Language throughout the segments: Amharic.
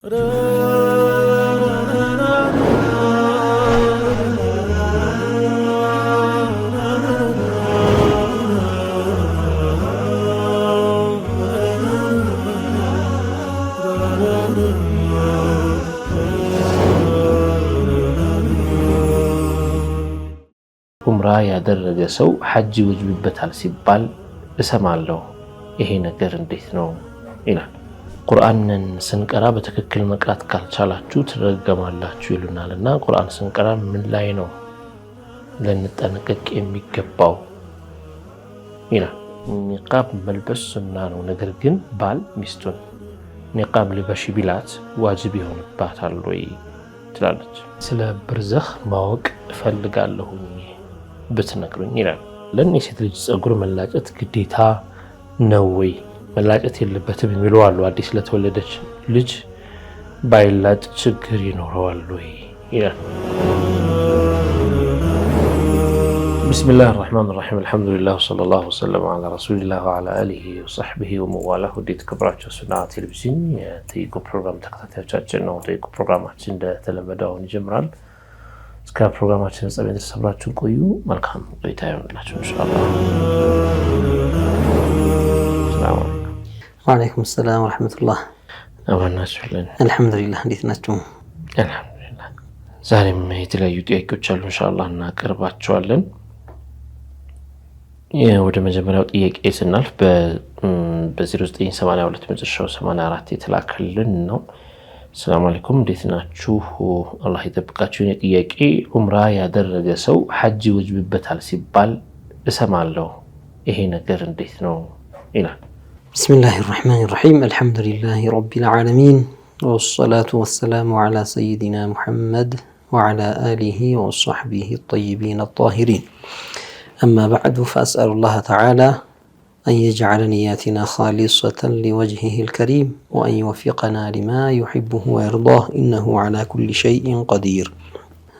ዑምራ ያደረገ ሰው ሐጅ ይወጅብበታል ሲባል እሰማለሁ። ይሄ ነገር እንዴት ነው ይላል። ቁርአንን ስንቀራ በትክክል መቅራት ካልቻላችሁ ትረገማላችሁ ይሉናልና ቁርአን ስንቀራ ምን ላይ ነው ልንጠነቀቅ የሚገባው ይላል። ኒቃብ መልበስ ሱና ነው። ነገር ግን ባል ሚስቱን ኒቃብ ልበሺ ቢላት ዋጅብ ይሆንባታል ወይ ትላለች። ስለ ብርዘኽ ማወቅ እፈልጋለሁ ብትነግሩኝ ይላል። ለኔ ሴት ልጅ ጸጉር መላጨት ግዴታ ነው ወይ? መላጨት የለበትም የሚሉ አሉ። አዲስ ለተወለደች ልጅ ባይላጭ ችግር ይኖረዋል ወይ ይላል። ቢስሚላህ الرحمن الرحيم الحمد لله وصلى الله وسلم على رسول الله وعلى آله وصحبه ومواله وديت كبراቸው ሱና ቴሌቪዥን የጠይቁ ፕሮግራም ተከታታዮቻችን ነው። ጠይቁ ፕሮግራማችን እንደተለመደው ይጀምራል። እስከ ፕሮግራማችን ጸበል ተሰብራችሁ ቆዩ። መልካም ቆይታ ይሁንላችሁ ኢንሻአላህ። ሰላም ወአለይኩም ሰላም ወራህመቱላህ። አማናችሁልን? አልহামዱሊላህ። እንዴት ናችሁ? አልহামዱሊላህ። ዛሬም የተለያዩ ጥያቄዎች አሉ ኢንሻአላህ እናቀርባቸዋለን። ወደ መጀመሪያው ጥያቄ ስናልፍ በ0982 መጨረሻው 84 የተላከልን ነው። ሰላም አለይኩም እንዴት ናችሁ? አላህ ይጠብቃችሁ። ጥያቄ ዑምራ ያደረገ ሰው ሐጅ ይወጅብበታል ሲባል እሰማለሁ። ይሄ ነገር እንዴት ነው ይላል። ቢስሚላሂር ረህማኒር ረሂም አልহামዱሊላሂ ረቢል ዓለሚን ወሰላቱ ወሰላሙ ዐላ ሰይዲና ሙሐመድ ወዐላ አሊሂ ወሰህቢሂ الطيبين الطاهرين. أما بعد فأسأل الله تعالى أن يجعل نياتنا خالصة لوجهه الكريم وأن يوفقنا لما يحبه ويرضاه إنه على كل شيء قدير.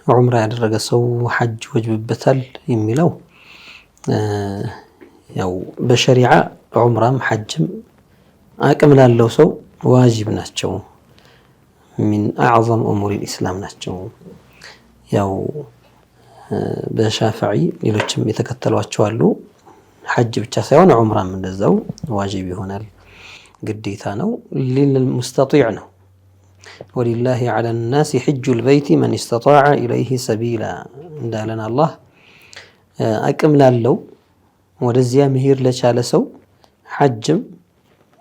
عمره ያደረገ ሰው ሐጅ ወጅብበታል የሚለው ያው በሸሪዓ ዑምራም ሐጅም አቅም ላለው ሰው ዋጅብ ናቸው። من أعظم أمور الإسلام ናቸው። ያው በሻፊዒ ሌሎችም የተከተሏቸው አሉ። ሐጅ ብቻ ሳይሆን ዑምራም እንደዛው ዋጅብ ይሆናል፣ ግዴታ ነው። للمستطيع ነው። ولله على الناس حج البيت من استطاع إليه سبيلا እንዳለን አላህ አቅም ላለው ወደዚያ መሄድ ለቻለ ሰው ሐጅም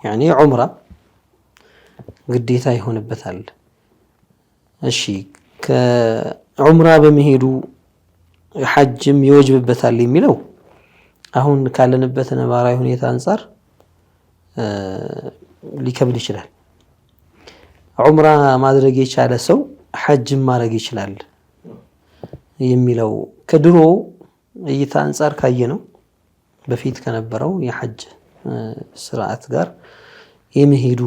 يعني ዑምራ ግዴታ ይሆንበታል። እሺ ከዑምራ በመሄዱ ሐጅም ይወጅብበታል የሚለው አሁን ካለንበት ነባራዊ ሁኔታ አንፃር ሊከብድ ይችላል። ዑምራ ማድረግ የቻለ ሰው ሐጅም ማድረግ ይችላል የሚለው ከድሮ እይታ አንፃር ካየነው በፊት ከነበረው የሐጅ ስርዓት ጋር የመሄዱ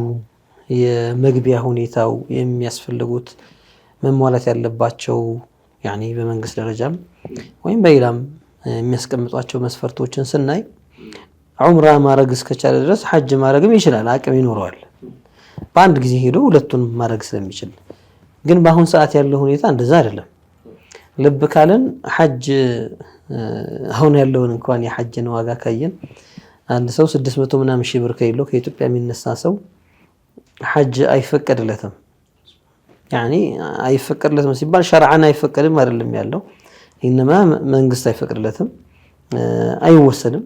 የመግቢያ ሁኔታው የሚያስፈልጉት መሟላት ያለባቸው يعني በመንግስት ደረጃም ወይም በሌላም የሚያስቀምጧቸው መስፈርቶችን ስናይ ዑምራ ማድረግ እስከቻለ ድረስ ሐጅ ማድረግም ይችላል፣ አቅም ይኖረዋል። በአንድ ጊዜ ሄዶ ሁለቱን ማድረግ ስለሚችል። ግን በአሁን ሰዓት ያለው ሁኔታ እንደዛ አይደለም። ልብ ካለን ሐጅ አሁን ያለውን እንኳን የሐጅን ዋጋ ካየን አንድ ሰው 600 ምናምን ሺህ ብር ከሌለው ከኢትዮጵያ የሚነሳ ሰው ሐጅ አይፈቀድለትም። يعني አይፈቀድለትም ሲባል ሸርዓን አይፈቀድም አይደለም ያለው፣ إنما መንግስት አይፈቅድለትም፣ አይወሰንም።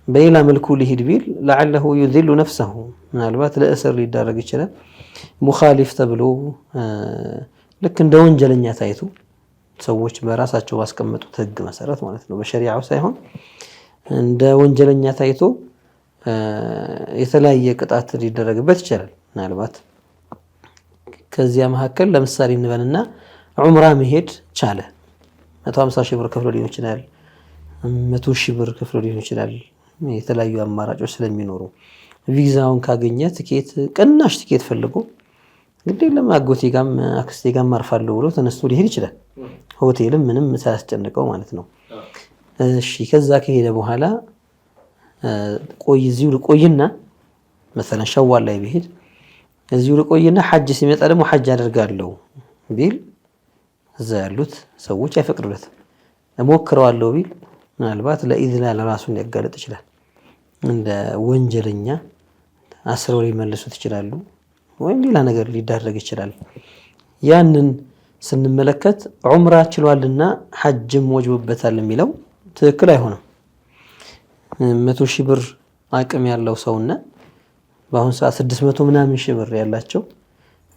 በሌላ መልኩ ሊሄድ ቢል لعله يذل نفسه ምናልባት ለእስር ሊዳረግ ይችላል። ሙኻሊፍ ተብሎ ልክ እንደ ወንጀለኛ ታይቶ ሰዎች በራሳቸው ባስቀመጡት ህግ መሰረት ማለት ነው፣ በሸሪዓው ሳይሆን እንደ ወንጀለኛ ታይቶ የተለያየ ቅጣት ሊደረግበት ይችላል። ምናልባት ከዚያ መካከል ለምሳሌ እንበልና ዑምራ መሄድ ቻለ 150 ሺህ ብር ከፍሎ ሊሆን ይችላል፣ 100 ሺህ ብር ከፍሎ ሊሆን ይችላል። የተለያዩ አማራጮች ስለሚኖሩ ቪዛውን ካገኘ ትኬት ቅናሽ ትኬት ፈልጎ እንግዲህ ለማጎቴ ጋም አክስቴ ጋም አርፋለሁ ብሎ ተነስቶ ሊሄድ ይችላል። ሆቴልም ምንም ሳያስጨንቀው ማለት ነው። እሺ ከዛ ከሄደ በኋላ ቆይና مثلا ሸዋል ላይ ቢሄድ እዚሁ ልቆይና ሐጅ ሲመጣ ደግሞ ሐጅ አደርጋለሁ ቢል እዛ ያሉት ሰዎች አይፈቅዱለትም። እሞክረዋለሁ ቢል ምናልባት ለኢዝላል ራሱን ሊያጋለጥ ይችላል። እንደ ወንጀለኛ አስረው ሊመልሱት ይችላሉ፣ ወይም ሌላ ነገር ሊዳረግ ይችላል። ያንን ስንመለከት ዑምራ ችሏልና ሐጅም ወጅቦበታል የሚለው ትክክል አይሆንም። 100,000 ብር አቅም ያለው ሰውና በአሁን ሰዓት 600 ምናምን ሺህ ብር ያላቸው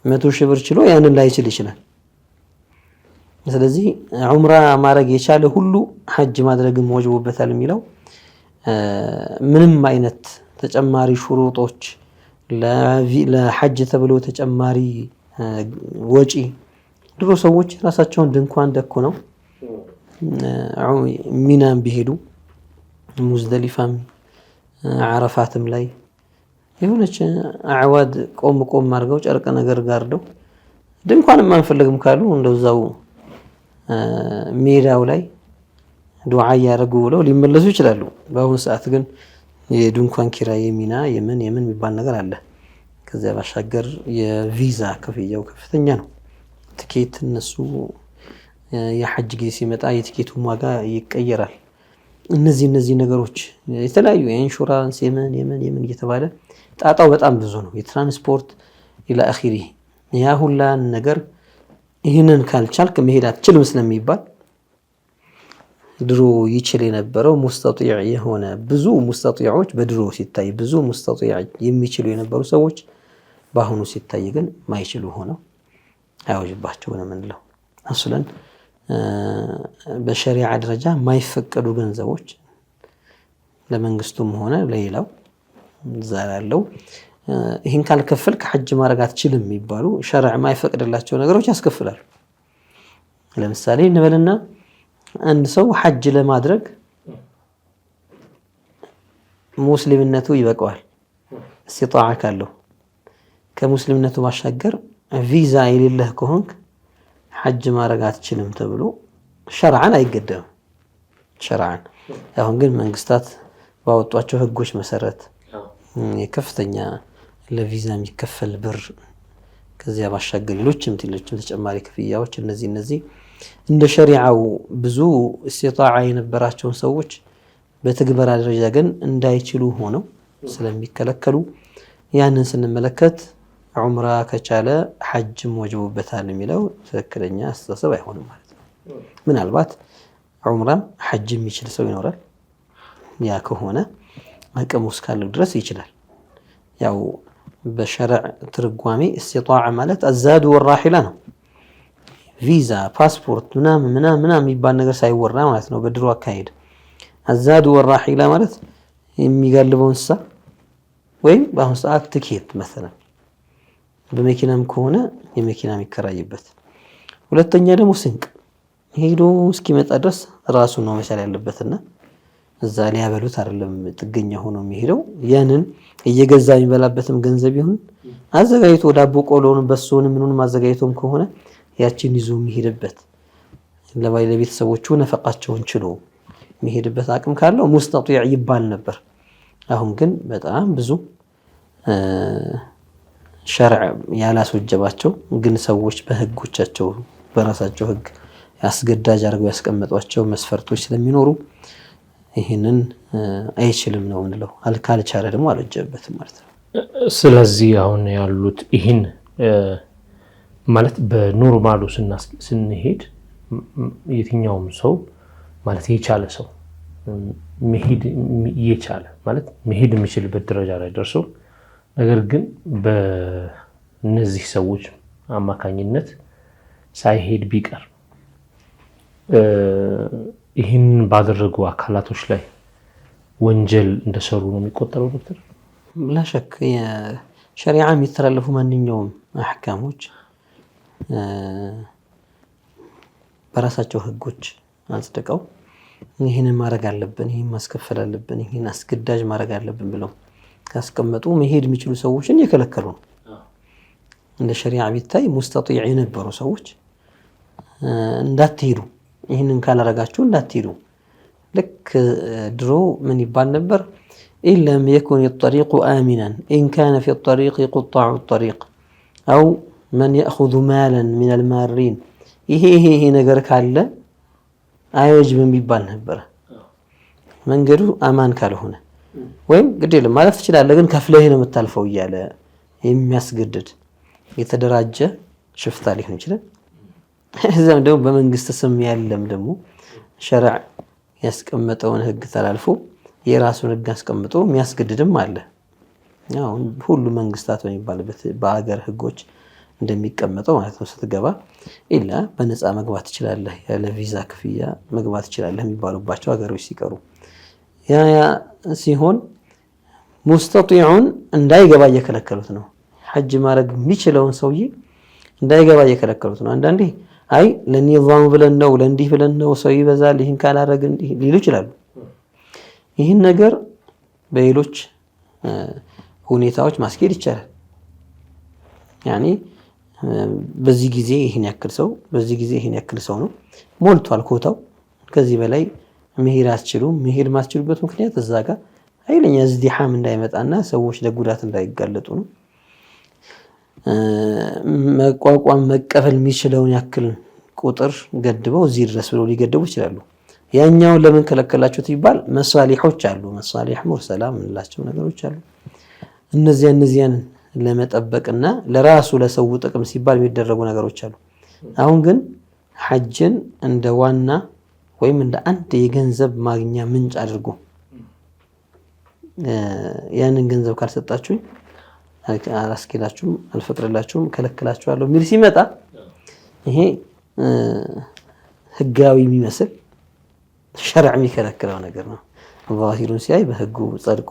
100,000 ብር ችሎ ያንን ላይችል ይችላል። ስለዚህ ዑምራ ማድረግ የቻለ ሁሉ ሐጅ ማድረግም ወጅቦበታል የሚለው ምንም አይነት ተጨማሪ ሹሩጦች ለሐጅ ተብሎ ተጨማሪ ወጪ ድሮ ሰዎች ራሳቸውን ድንኳን ደኮ ነው ሚናም ቢሄዱ ሙዝደሊፋም ዓረፋትም ላይ የሆነች አዕዋድ ቆም አድርገው ጨርቅ ነገር ጋርደው ድንኳንም አንፈልግም ካሉ እንደዛው ሜዳው ላይ ዱዓ ያደርጉ ብለው ሊመለሱ ይችላሉ። በአሁኑ ሰዓት ግን የድንኳን ኪራይ የሚና የምን የሚባል ነገር አለ። ከዚያ ባሻገር የቪዛ ክፍያው ከፍተኛ ነው። ትኬት እነሱ የሐጅ ጊዜ ሲመጣ የትኬቱ ዋጋ ይቀየራል። እነዚህ ነገሮች የተለያዩ የኢንሹራንስ የምን እየተባለ ጣጣው በጣም ብዙ ነው። የትራንስፖርት ኢላ አኺሪ ያ ሁላ ነገር ይህንን ካልቻልክ መሄድ አትችልም ስለሚባል ድሮ ይችል የነበረው ሙስተጢዕ የሆነ ብዙ ሙስተጢዖች በድሮ ሲታይ ብዙ ሙስተጢዕ የሚችሉ የነበሩ ሰዎች በአሁኑ ሲታይ ግን ማይችሉ ሆነው አይወጅባቸው ነው የምንለው። አስለን በሸሪዓ ደረጃ ማይፈቀዱ ገንዘቦች ለመንግስቱም ሆነ ለሌላው ዛላለው ይህን ካልከፈልክ ሐጅ ማድረግ አትችልም የሚባሉ ሸሪዓ ማይፈቅድላቸው ነገሮች ያስከፍላሉ። ለምሳሌ እንበልና አንድ ሰው ሐጅ ለማድረግ ሙስሊምነቱ ይበቃዋል እስቲጣዓ ካለው። ከሙስሊምነቱ ባሻገር ቪዛ የሌለህ ከሆንክ ሐጅ ማድረግ አትችልም ተብሎ ሸርዓን አይገደም። ሸርዓን አሁን ግን መንግስታት ባወጧቸው ህጎች መሰረት የከፍተኛ ለቪዛ የሚከፈል ብር ከዚያ ባሻገር ሌሎችም ተጨማሪ ክፍያዎች እነዚህ እንደ ሸሪዓው ብዙ እስቲጣዓ የነበራቸውን ሰዎች በትግበራ ደረጃ ግን እንዳይችሉ ሆነው ስለሚከለከሉ ያንን ስንመለከት ዑምራ ከቻለ ሐጅም ወጅቦበታል የሚለው ትክክለኛ አስተሳሰብ አይሆንም ማለት ነው። ምናልባት ዑምራም ሐጅ የሚችል ሰው ይኖራል። ያ ከሆነ አቅሙ እስካለው ድረስ ይችላል። ያው በሸርዕ ትርጓሜ እስቲጣዓ ማለት አዛዱ ወራሒላ ነው። ቪዛ ፓስፖርት ምናምን የሚባል ነገር ሳይወራ ማለት ነው። በድሮ አካሄድ አዛዱ ወራሒላ ማለት የሚጋልበው እንስሳ ወይም በአሁኑ ሰዓት ትኬት መሰለን በመኪናም ከሆነ የመኪና የሚከራይበት። ሁለተኛ ደግሞ ስንቅ ሄዶ እስኪመጣ ድረስ ራሱ ነው መቻል ያለበትና እዛ ሊያበሉት አይደለም ጥገኛ ሆኖ የሚሄደው። ያንን እየገዛ የሚበላበትም ገንዘብ ይሁን አዘጋጅቶ ዳቦ ቆሎውን በሶንም ምኑንም አዘጋጅቶም ከሆነ ያችን ይዞ የሚሄድበት ለቤተሰቦቹ ነፈቃቸውን ችሎ የሚሄድበት አቅም ካለው ሙስተጢዕ ይባል ነበር። አሁን ግን በጣም ብዙ ሸርዕ ያላስወጀባቸው ግን ሰዎች በህጎቻቸው በራሳቸው ህግ ያስገዳጅ አድርገው ያስቀመጧቸው መስፈርቶች ስለሚኖሩ ይህንን አይችልም ነው እንለው። ካልቻለ ደግሞ አልወጀበትም ማለት ነው። ስለዚህ አሁን ያሉት ይህን ማለት በኖርማሉ ስንሄድ የትኛውም ሰው ማለት የቻለ ሰው መሄድ የቻለ ማለት መሄድ የሚችልበት ደረጃ ላይ ደርሶ ነገር ግን በእነዚህ ሰዎች አማካኝነት ሳይሄድ ቢቀር ይህን ባደረጉ አካላቶች ላይ ወንጀል እንደሰሩ ነው የሚቆጠረው። ዶክተር ላሸክ የሸሪዓ የሚተላለፉ ማንኛውም አህካሞች በራሳቸው ህጎች አጽድቀው ይህንን ማድረግ አለብን፣ ይህን ማስከፈል አለብን፣ ይህን አስገዳጅ ማድረግ አለብን ብለው ካስቀመጡ መሄድ የሚችሉ ሰዎችን እየከለከሉ ነው። እንደ ሸሪዓ ቢታይ ሙስተጢዕ የነበሩ ሰዎች እንዳትሄዱ፣ ይህንን ካላረጋችሁ እንዳትሄዱ። ልክ ድሮ ምን ይባል ነበር? ኢን ለም የኩን الطريق آمنا إن كان في الطريق قطاع الطريق አው መን يأخذ مالا من المارين ይሄ ነገር ካለ አይወጅብም ይባል ነበር። መንገዱ አማን ካልሆነ ወይም ግድ የለም ማለት ትችላለህ ግን ከፍለህ ነው የምታልፈው እያለ የሚያስገድድ የተደራጀ ሽፍታ ሊሆን ይችላል። እዛም ደግሞ በመንግስት ስም ያለም ደግሞ ሸርዕ ያስቀመጠውን ህግ ተላልፎ የራሱን ህግ አስቀምጦ የሚያስገድድም አለ። ያው ሁሉ መንግስታት በሚባልበት በአገር ህጎች እንደሚቀመጠው ማለት ነው። ስትገባ ኢላ በነፃ መግባት ትችላለህ ያለ ቪዛ ክፍያ መግባት ትችላለህ የሚባሉባቸው ሀገሮች ሲቀሩ ያ ሲሆን ሙስተጢዑን እንዳይገባ እየከለከሉት ነው። ሐጅ ማድረግ የሚችለውን ሰውዬ እንዳይገባ እየከለከሉት ነው። አንዳንዴ አይ ለኒዛም ብለን ነው ለእንዲህ ብለን ነው ሰው ይበዛል ይህን ካላረግ እንዲህ ሊሉ ይችላሉ። ይህን ነገር በሌሎች ሁኔታዎች ማስኬድ ይቻላል። ያኒ በዚህ ጊዜ ይሄን ያክል ሰው በዚህ ጊዜ ይሄን ያክል ሰው ነው ሞልቷል ኮታው ከዚህ በላይ መሄድ አትችሉም። መሄድ ማትችሉበት ምክንያት እዛ ጋር ኃይለኛ ዝዲሃም እንዳይመጣና ሰዎች ለጉዳት እንዳይጋለጡ ነው። መቋቋም መቀበል የሚችለውን ያክል ቁጥር ገድበው እዚህ ድረስ ብለው ሊገድቡ ይችላሉ። ያኛው ለምን ከለከላችሁት ይባል መሳሊሖች አሉ። መሳሊሕ ሙርሰላ ምንላቸው ነገሮች አሉ። እነዚያን ለመጠበቅና ለራሱ ለሰው ጥቅም ሲባል የሚደረጉ ነገሮች አሉ። አሁን ግን ሐጅን እንደ ዋና ወይም እንደ አንድ የገንዘብ ማግኛ ምንጭ አድርጎ ያንን ገንዘብ ካልሰጣችሁኝ አላስኬዳችሁም አልፈቅድላችሁም ከለክላችኋለሁ ሚል ሲመጣ ይሄ ህጋዊ የሚመስል ሸርዕ የሚከለክለው ነገር ነው። ዛሂሩን ሲያይ በህጉ ጸድቆ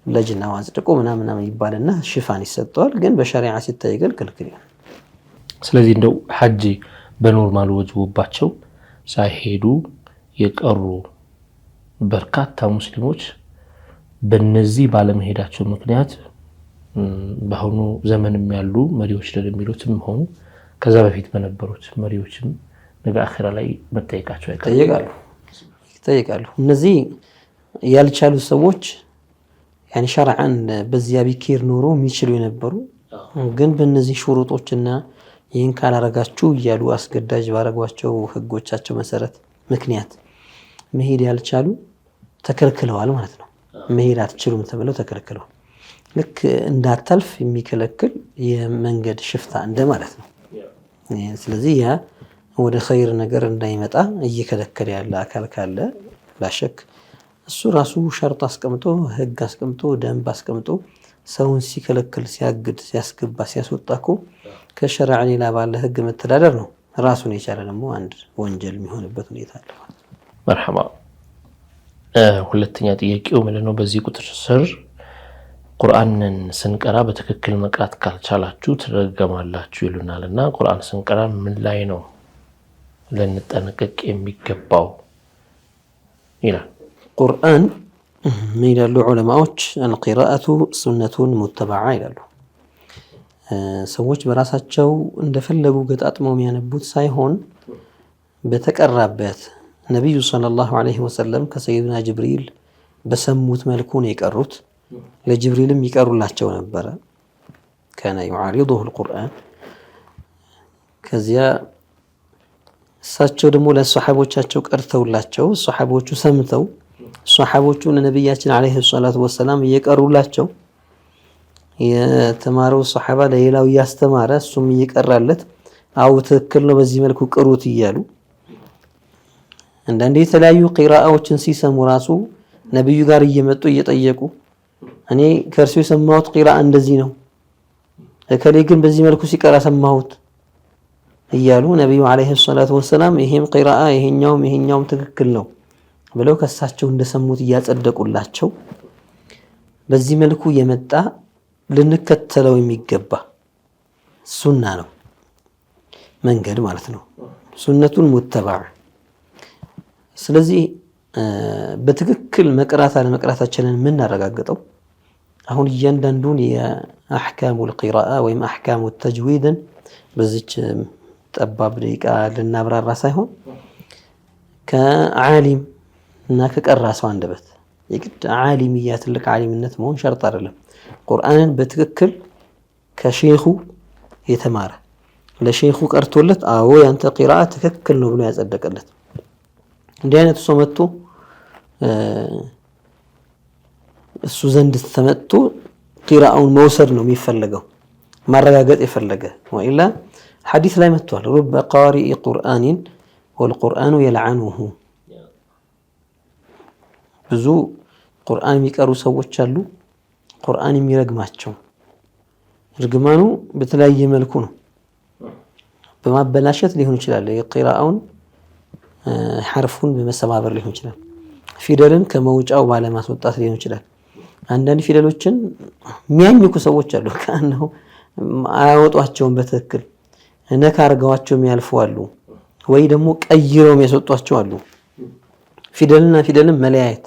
ለጅናው አጽድቆ ምናምን ይባልና ሽፋን ይሰጠዋል። ግን በሸሪዓ ሲታይ ግን ክልክል ነው። ስለዚህ እንደው ሐጅ በኖርማል ወጅቦባቸው ሳይሄዱ የቀሩ በርካታ ሙስሊሞች በነዚህ ባለመሄዳቸው ምክንያት በአሁኑ ዘመንም ያሉ መሪዎች ለሚሉትም ሆኑ ከዛ በፊት በነበሩት መሪዎችም ነገ አኺራ ላይ መጠየቃቸው ይጠየቃሉ። እነዚህ ያልቻሉ ሰዎች ያኒ ሸርዓን በዚያ ቢኬር ኖሮ የሚችሉ የነበሩ ግን በእነዚህ ሹሩጦችና ይህን ካላረጋችሁ እያሉ አስገዳጅ ባረጓቸው ህጎቻቸው መሰረት ምክንያት መሄድ ያልቻሉ ተከልክለዋል ማለት ነው። መሄድ አትችሉም ተብለው ተከልክለዋል። ልክ እንዳታልፍ የሚከለክል የመንገድ ሽፍታ እንደማለት ነው። ስለዚህ ያ ወደ ኸይር ነገር እንዳይመጣ እየከለከለ ያለ አካል ካለ ላሸክ እሱ ራሱ ሸርጥ አስቀምጦ ህግ አስቀምጦ ደንብ አስቀምጦ ሰውን ሲከለክል ሲያግድ ሲያስገባ ሲያስወጣ እኮ ከሸርዓ ሌላ ባለ ህግ መተዳደር ነው። ራሱን የቻለ ደግሞ አንድ ወንጀል የሚሆንበት ሁኔታ አለ። መርሐባ። ሁለተኛ ጥያቄው ምንድነው? በዚህ ቁጥር ስር ቁርአንን ስንቀራ በትክክል መቅራት ካልቻላችሁ ትረገማላችሁ ይሉናልና ቁርአን ስንቀራ ምን ላይ ነው ልንጠነቀቅ የሚገባው ይላል። ቁርአን ምን ይላሉ ዑለማዎች? አልቂራአቱ ሱነቱን ሙተበዓ ይላሉ። ሰዎች በራሳቸው እንደፈለጉ ገጣጥመው የሚያነቡት ሳይሆን በተቀራበት ነብዩ ሰለላሁ ዐለይሂ ወሰለም ከሰይድና ጅብሪል በሰሙት መልኩ ነው የቀሩት። ለጅብሪልም ይቀሩላቸው ነበረ። ካነ يعارضه القرآن ከዚያ እሳቸው ደግሞ ለሷሐቦቻቸው ቀርተውላቸው ሷሐቦቹ ሰምተው ሷሐቦቹ ለነብያችን ዐለይሂ ሰላቱ ወሰላም እየቀሩላቸው የተማረው ሷሐባ ለሌላው ያስተማረ እሱም እየቀራለት አው ትክክል ነው በዚህ መልኩ ቅሩት እያሉ አንዳንዴ የተለያዩ ቂራአዎችን ሲሰሙ ራሱ ነብዩ ጋር እየመጡ እየጠየቁ እኔ ከርሱ የሰማሁት ቂራአ እንደዚህ ነው እከሌ ግን በዚህ መልኩ ሲቀራ ሰማሁት እያሉ ነብዩ ዐለይሂ ሰላቱ ወሰላም ይሄም ቂራአ ይሄኛውም ትክክል ነው ብለው ከሳቸው እንደሰሙት እያጸደቁላቸው በዚህ መልኩ የመጣ ልንከተለው የሚገባ ሱና ነው መንገድ ማለት ነው። ሱነቱን ሙተበዓ። ስለዚህ በትክክል መቅራት አለመቅራታችንን የምናረጋግጠው አሁን እያንዳንዱን የአሕካሙል ቂራአ ወይም አሕካሙ ተጅዊድን በዚች ጠባብ ደቂቃ ልናብራራ ሳይሆን ከዓሊም እና ከቀራ ሰው አንደበት የግድ ዓሊምያ ትልቅ ዓሊምነት መሆን ሸርጥ አይደለም። ቁርአንን በትክክል ከሼኹ የተማረ ለሼኹ ቀርቶለት አዎ ያንተ ቂራአ ትክክል ነው ብሎ ያጸደቀለት እንዲህ አይነቱ ሰው መጥቶ እሱ ዘንድ ተመጥቶ ቂራአውን መውሰድ ነው የሚፈልገው ማረጋገጥ የፈለገ ወኢላ ሐዲስ ላይ መጥቷል رب قارئ قرآن والقرآن يلعنه ብዙ ቁርአን የሚቀሩ ሰዎች አሉ ቁርአን የሚረግማቸው እርግማኑ በተለያየ መልኩ ነው በማበላሸት ሊሆን ይችላል የቂራአውን ሐርፉን በመሰባበር ሊሆን ይችላል ፊደልን ከመውጫው ባለማስወጣት ሊሆን ይችላል አንዳንድ ፊደሎችን የሚያኝኩ ሰዎች አሉ ካነው አያወጧቸውም በትክክል ነካ አርገዋቸው የሚያልፉ አሉ ወይ ደግሞ ቀይረው የሚያስወጧቸው አሉ ፊደልና ፊደልን መለያየት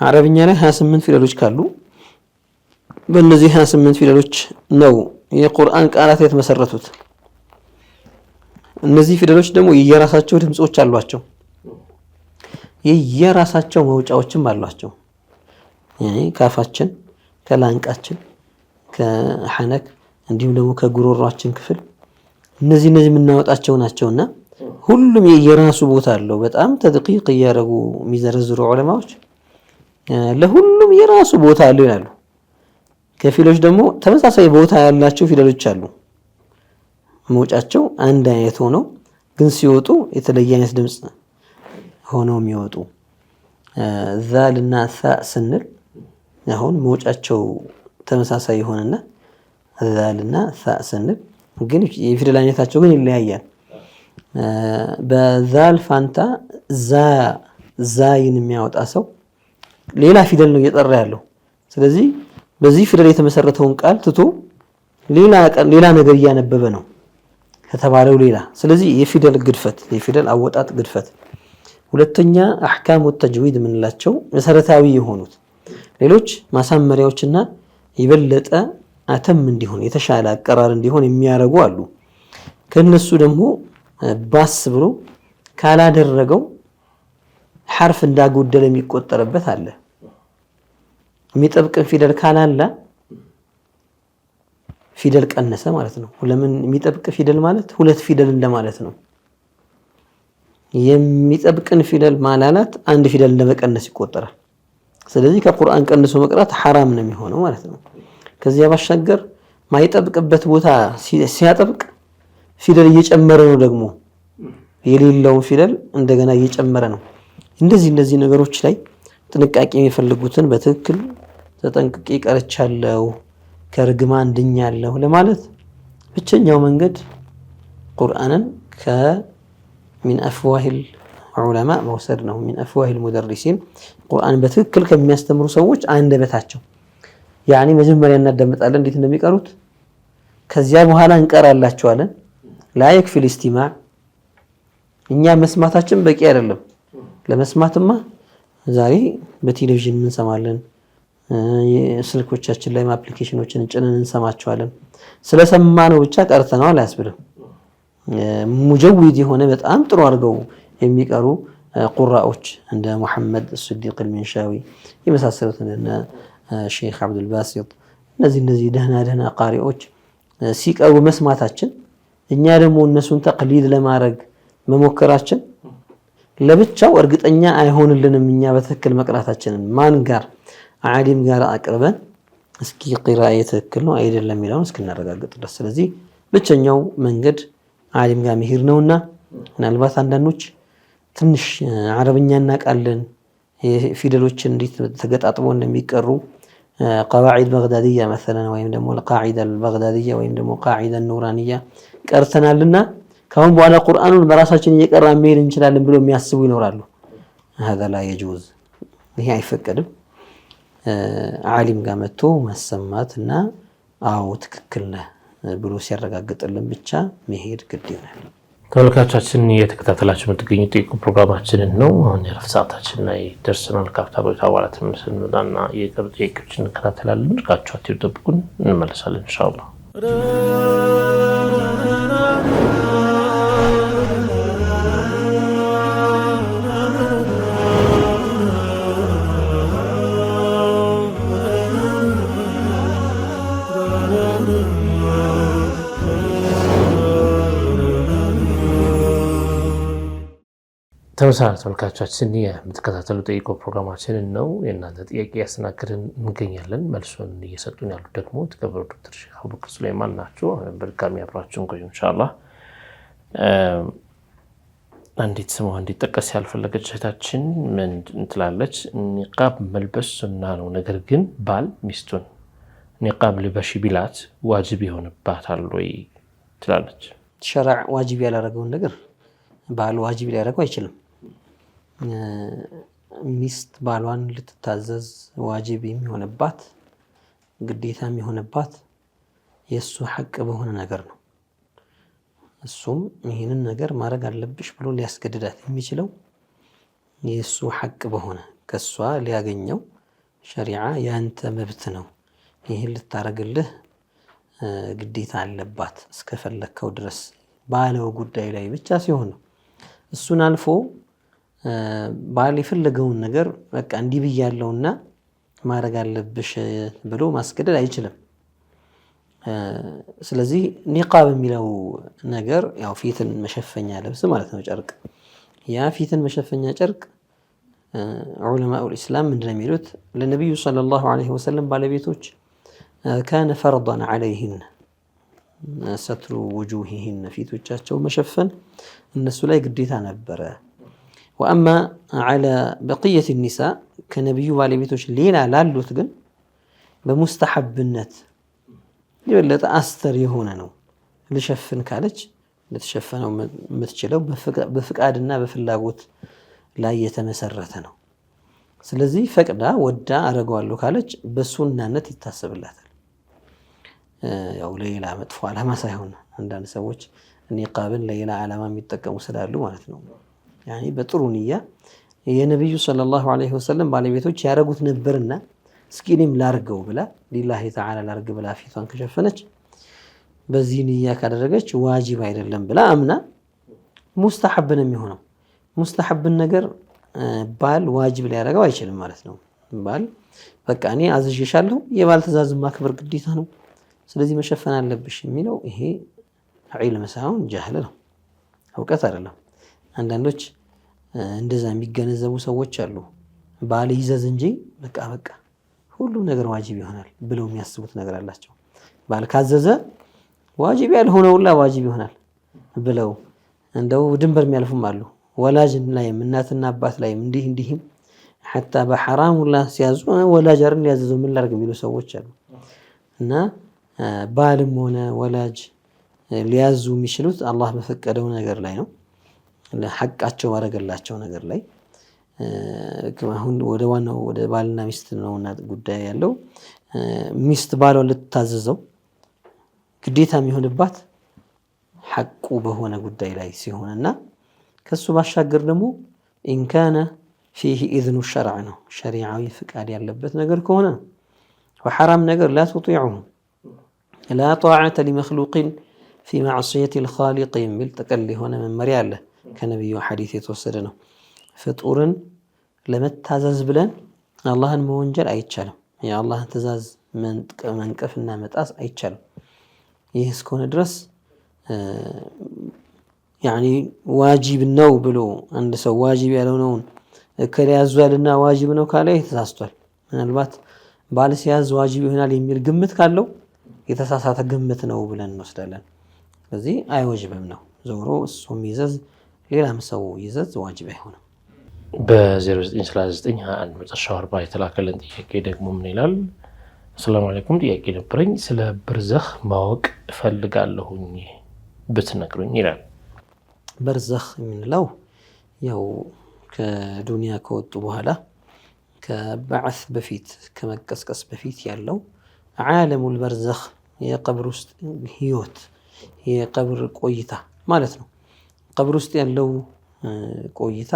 አረብኛ ላይ 28 ፊደሎች ካሉ በእነዚህ 28 ፊደሎች ነው የቁርአን ቃላት የተመሰረቱት እነዚህ ፊደሎች ደግሞ የየራሳቸው ድምጾች አሏቸው የየራሳቸው መውጫዎችም አሏቸው يعني ካፋችን ከላንቃችን ከሐነክ እንዲሁም ደግሞ ከጉሮሯችን ክፍል እነዚህ የምናወጣቸው ናቸውና ሁሉም የየራሱ ቦታ አለው በጣም ተድቂቅ ያረጉ የሚዘረዝሩ ዑለማዎች ለሁሉም የራሱ ቦታ አለው ይላሉ ከፊሎች ደግሞ ተመሳሳይ ቦታ ያላቸው ፊደሎች አሉ መውጫቸው አንድ አይነት ሆኖ ግን ሲወጡ የተለየ አይነት ድምጽ ሆነው የሚወጡ ዛልና ሳ ስንል አሁን መውጫቸው ተመሳሳይ ሆነና ዛልና ሳ ስንል ግን የፊደል አይነታቸው ግን ይለያያል በዛል ፋንታ ዛይን የሚያወጣ ሰው ሌላ ፊደል ነው እየጠራ ያለው ስለዚህ በዚህ ፊደል የተመሰረተውን ቃል ትቶ ሌላ ነገር እያነበበ ነው ከተባለው ሌላ ስለዚህ የፊደል ግድፈት የፊደል አወጣጥ ግድፈት ሁለተኛ አህካሙ ተጅዊድ ምንላቸው መሰረታዊ የሆኑት ሌሎች ማሳመሪያዎችና ይበለጠ አተም እንዲሆን የተሻለ አቀራር እንዲሆን የሚያረጉ አሉ ከነሱ ደግሞ ባስ ብሎ ካላደረገው ሐርፍ እንዳጎደለ የሚቆጠርበት አለ የሚጠብቅ ፊደል ካላላ ፊደል ቀነሰ ማለት ነው ለምን የሚጠብቅ ፊደል ማለት ሁለት ፊደል እንደማለት ነው የሚጠብቅን ፊደል ማላላት አንድ ፊደል እንደመቀነስ ይቆጠራል ስለዚህ ከቁርአን ቀንሶ መቅራት حرام ነው የሚሆነው ማለት ነው ከዚያ ባሻገር ማይጠብቅበት ቦታ ሲያጠብቅ ፊደል እየጨመረ ነው ደግሞ የሌለው ፊደል እንደገና እየጨመረ ነው እንደዚህ ነገሮች ላይ ጥንቃቄ የሚፈልጉትን በትክክል ተጠንቅቄ ቀርቻለሁ ከርግማን ድኛለሁ ለማለት ብቸኛው መንገድ ቁርአንን ከሚን አፍዋሂል ዑለማ መውሰድ ነው ሚን አፍዋሂል ሙደሪሲን ቁርአን በትክክል ከሚያስተምሩ ሰዎች አንደበታቸው ያኒ መጀመሪያ እናዳምጣለን እንዴት እንደሚቀሩት ከዚያ በኋላ እንቀራላቸዋለን لا يكفي الاستماع እኛ መስማታችን በቂ አይደለም ለመስማትማ ዛሬ በቴሌቪዥን እንሰማለን ስልኮቻችን ላይ አፕሊኬሽኖችን ጭነን እንሰማቸዋለን ስለሰማነው ብቻ ቀርተናል አያስብልም ሙጀዊድ የሆነ በጣም ጥሩ አድርገው የሚቀሩ ቁራዎች እንደ መሐመድ الصديق المنشاوي የመሳሰሉት እንደ ሼክ አብዱል ባሲጥ እነዚህ ደህና ቃሪዎች ሲቀሩ መስማታችን እኛ ደግሞ እነሱን ተቅሊድ ለማድረግ መሞከራችን ለብቻው እርግጠኛ አይሆንልንም እኛ በትክክል መቅራታችንን ማን ጋር ዓሊም ጋር አቅርበን እስኪ ቂራአየ ትክክል ነው አይደለም የሚለውን እስክናረጋግጥ ድረስ ስለዚህ ብቸኛው መንገድ ዓሊም ጋር መሄድ ነውና ምናልባት አንዳንዶች ትንሽ አረብኛ እናቃለን ፊደሎችን እንዴት ተገጣጥመው እንደሚቀሩ قواعد بغدادية مثلا ወይም ደግሞ القاعدة البغدادية ወይም ደግሞ قاعدة النورانية ቀርተናልና ካሁን በኋላ ቁርአኑን በራሳችን እየቀራን መሄድ እንችላለን ብሎ የሚያስቡ ይኖራሉ هذا لا يجوز ይሄ አይፈቀድም ዓሊም ጋር መጥቶ ማሰማትና አው ትክክል ነህ ብሎ ሲያረጋግጥልን ብቻ መሄድ ግድ ይሆናል ተመልካቾቻችን እየተከታተላችሁ የምትገኙት ፕሮግራማችንን ነው አሁን የረፍት ሰዓታችን ላይ ደርሰናል ካፍታቦት አባላትን ስንመጣና የቅርብ ጥያቄዎችን እንከታተላለን እርጋችሁ አትጠብቁን እንመለሳለን ኢንሻአላህ ተመሳሳይ ተመልካቾቻችን የምትከታተሉ ጠይቆ ፕሮግራማችንን ነው። የእናንተ ጥያቄ ያስተናግድን እንገኛለን። መልሱን እየሰጡን ያሉት ደግሞ የተከበሩ ዶክተር ሼህ አቡበክር ሱለይማን ናቸው። በድጋሚ አብራችሁን ቆዩ ኢንሻአላህ። አንዲት ስሟ እንዲጠቀስ ያልፈለገች እህታችን ምን ትላለች? ኒቃብ መልበስ ሱና ነው፣ ነገር ግን ባል ሚስቱን ኒቃብ ልበሺ ቢላት ዋጅብ ይሆንባታል ወይ ትላለች። ሸርዕ ዋጅብ ያላረገውን ነገር ባል ዋጅብ ሊያደርገው አይችልም። ሚስት ባሏን ልትታዘዝ ዋጅብ የሚሆንባት ግዴታ የሚሆንባት የእሱ ሐቅ በሆነ ነገር ነው። እሱም ይህንን ነገር ማድረግ አለብሽ ብሎ ሊያስገድዳት የሚችለው የእሱ ሐቅ በሆነ ከእሷ ሊያገኘው ሸሪዓ ያንተ መብት ነው ይህን ልታረግልህ ግዴታ አለባት እስከፈለከው ድረስ ባለው ጉዳይ ላይ ብቻ ሲሆን ነው። እሱን አልፎ ባል የፈለገውን ነገር በቃ እንዲህ ብያለሁና ማድረግ አለብሽ ብሎ ማስገደድ አይችልም። ስለዚህ ኒቃብ የሚለው ነገር ያው ፊትን መሸፈኛ ልብስ ማለት ነው፣ ጨርቅ። ያ ፊትን መሸፈኛ ጨርቅ ዑለማኡል ኢስላም ምንድነው የሚሉት? ለነብዩ ሰለላሁ ዐለይሂ ወሰለም ባለቤቶች ካነ ፈርዳን ዐለይሂን ሰትሩ ውጁሂሂን ፊቶቻቸው መሸፈን እነሱ ላይ ግዴታ ነበረ። ወአማ ዐላ በቅየት ኒሳ ከነብዩ ባለቤቶች ሌላ ላሉት ግን በሙስተሐብነት የበለጠ አስተር የሆነ ነው። ልሸፍን ካለች ልትሸፈነው የምትችለው በፍቃድና በፍላጎት ላይ የተመሰረተ ነው። ስለዚህ ፈቅዳ ወዳ አረገዋለሁ ካለች በሱናነት ይታሰብላታል። ያው ለሌላ መጥፎ ዓላማ ሳይሆን አንዳንድ ሰዎች ኒቃብን ለሌላ ዓላማ የሚጠቀሙ ስላሉ ማለት ነው። ያኒ በጥሩ ንያ የነብዩ ሰለላሁ ዐለይሂ ወሰለም ባለቤቶች ያረጉት ነበርና እስኪ እኔም ላርገው ብላ ሊላሂ ተዓላ ላርግ ብላ ፊቷን ከሸፈነች በዚህ ንያ ካደረገች ዋጅብ አይደለም ብላ አምና ሙስተሐብ ነው የሚሆነው። ሙስተሐብን ነገር ባል ዋጅብ ሊያደርገው አይችልም ማለት ነው። ባል በቃ እኔ አዝዤሻለሁ የባል ትእዛዝ ማክበር ግዴታ ነው ስለዚህ መሸፈን አለብሽ የሚለው ይሄ ዒልም ሳይሆን ጃህል ነው፣ እውቀት አይደለም። አንዳንዶች እንደዛ የሚገነዘቡ ሰዎች አሉ። ባል ይዘዝ እንጂ በቃ ሁሉ ነገር ዋጅብ ይሆናል ብለው የሚያስቡት ነገር አላቸው። ባል ካዘዘ ዋጅብ ያልሆነው ሁላ ዋጅብ ይሆናል ብለው እንደው ድንበር የሚያልፉም አሉ። ወላጅ ላይም እናትና አባት ላይም እንዲህም ሐታ በሐራም ሁላ ሲያዙ ወላጅ አይደል ያዘዘው ምን ላድርግ የሚሉ ሰዎች አሉ። እና ባልም ሆነ ወላጅ ሊያዙ የሚችሉት አላህ በፈቀደው ነገር ላይ ነው፣ ለሐቃቸው ባረገላቸው ነገር ላይ። አሁን ወደ ዋናው ወደ ባልና ሚስት ነውና ጉዳይ ያለው ሚስት ባሏን ልትታዘዘው ግዴታ የሚሆንባት ሐቁ በሆነ ጉዳይ ላይ ሲሆንና ከሱ ባሻገር ደግሞ ኢንካነ ፊህ ኢዝኑ ሸርዕ ነው፣ ሸሪዓዊ ፍቃድ ያለበት ነገር ከሆነ ወሐራም ነገር ላ ትጢዑሁ ላ ጣዓተ ሊመክሉቅን ፊ ማዕስየት ልኻሊቅ የሚል ጥቅል የሆነ መመሪያ አለ። ከነቢዩ ሐዲስ የተወሰደ ነው። ፍጡርን ለመታዘዝ ብለን አላህን መወንጀል አይቻልም። የአላህን ትእዛዝ መንቀፍና መጣስ አይቻልም። ይህ እስከሆነ ድረስ ያኒ ዋጅብ ነው ብሎ አንድ ሰው ዋጅብ ያልሆነውን ከሊያዟልና ዋጅብ ነው ካለ ተሳስቷል። ምናልባት ባል ሲያዝ ዋጅብ ይሆናል የሚል ግምት ካለው የተሳሳተ ግምት ነው ብለን እንወስዳለን። ስለዚህ አይወጅብም ነው ዞሮ እሱም ይዘዝ ሌላም ሰው ይዘዝ ዋጅብ አይሆንም። በ093921 መጨረሻው 40 የተላከልን ጥያቄ ደግሞ ምን ይላል? ሰላም አለይኩም፣ ጥያቄ ነበረኝ። ስለ በርዘኽ ማወቅ እፈልጋለሁኝ ብትነግሩኝ ይላል። በርዘኽ የምንለው ያው ከዱንያ ከወጡ በኋላ ከባዕስ በፊት ከመቀስቀስ በፊት ያለው ዓለሙል በርዘኽ የቀብር ውስጥ ህይወት የቀብር ቆይታ ማለት ነው። ቀብር ውስጥ ያለው ቆይታ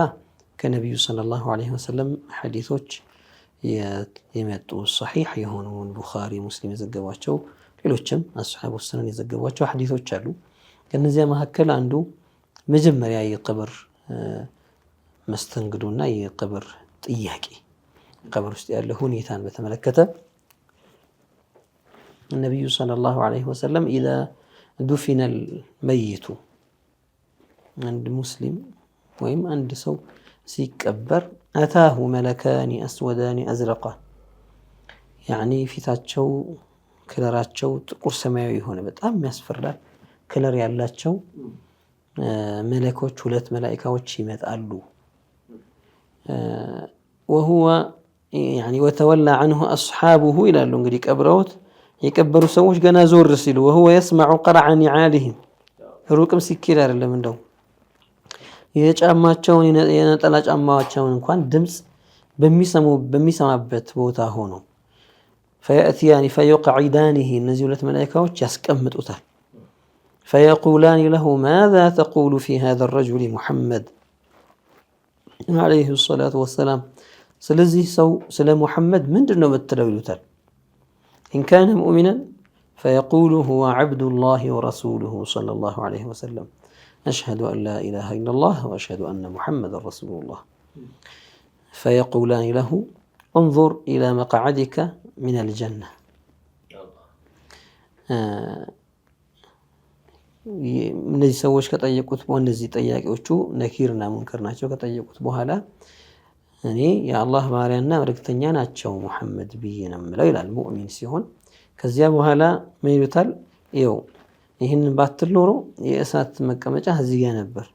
ከነቢዩ ሰለላሁ ዐለይሂ ወሰለም ሐዲሶች የመጡ ሰሒሕ የሆኑ ቡኻሪ ሙስሊም የዘገቧቸው ሌሎችም አስሓቡ ሱነን የዘገቧቸው ሐዲሶች አሉ። ከነዚያ መካከል አንዱ መጀመሪያ የቀብር መስተንግዶና የቀብር ጥያቄ ቀብር ውስጥ ያለው ሁኔታን በተመለከተ ነቢዩ ሰለላሁ ዐለይሂ ወሰለም ኢዛ ዱፊነል መይቱ አንድ ሙስሊም ወይም አንድ ሰው ሲቀበር አታሁ መለካኒ አስወዳኒ አዝረቃ ያኒ ፊታቸው ከለራቸው ጥቁር ሰማያዊ የሆነ በጣም የሚያስፈራ ከለር ያላቸው መለኮች ሁለት መላእክቶች ይመጣሉ وهو يعني وتولى عنه اصحابه ይላሉ እንግዲህ ቀብረውት የቀበሩ ሰዎች ገና ዞር ሲሉ وهو يسمع قرع نعالهم ሩቅም ሲኪድ አይደለም እንደው የጫማቸውን የነጠላ ጫማቸውን እንኳን ድምጽ በሚሰማበት ቦታ ሆኖ فيأتيان فيقعدانه እነዚህ ሁለት መላእክቶች ያስቀምጡታል فيقولان له ماذا تقول في هذا الرجل محمد عليه الصلاة والسلام ስለዚህ ሰው ስለ ሙሐመድ ምንድነው የምትለው ይሉታል إن كان مؤمنا فيقول هو عبد الله ورسوله صلى الله عليه وسلم أشهد أن لا إله إلا الله وأشهد أن محمد رسول الله فيقولان له انظر إلى مقعدك من الجنة እነዚህ ሰዎች ከጠየቁት በእነዚህ ጥያቄዎቹ ነኪርና ሙንከር ናቸው ከጠየቁት በኋላ እኔ የአላህ ባሪያና መልእክተኛ ናቸው ሙሐመድ ብዬ ነው የምለው ይላል ሙእሚን ሲሆን ከዚያ በኋላ ምን ይሉታል ይኸው ይህን ባትል ኖሮ የእሳት መቀመጫ እዚህ ጋር ነበር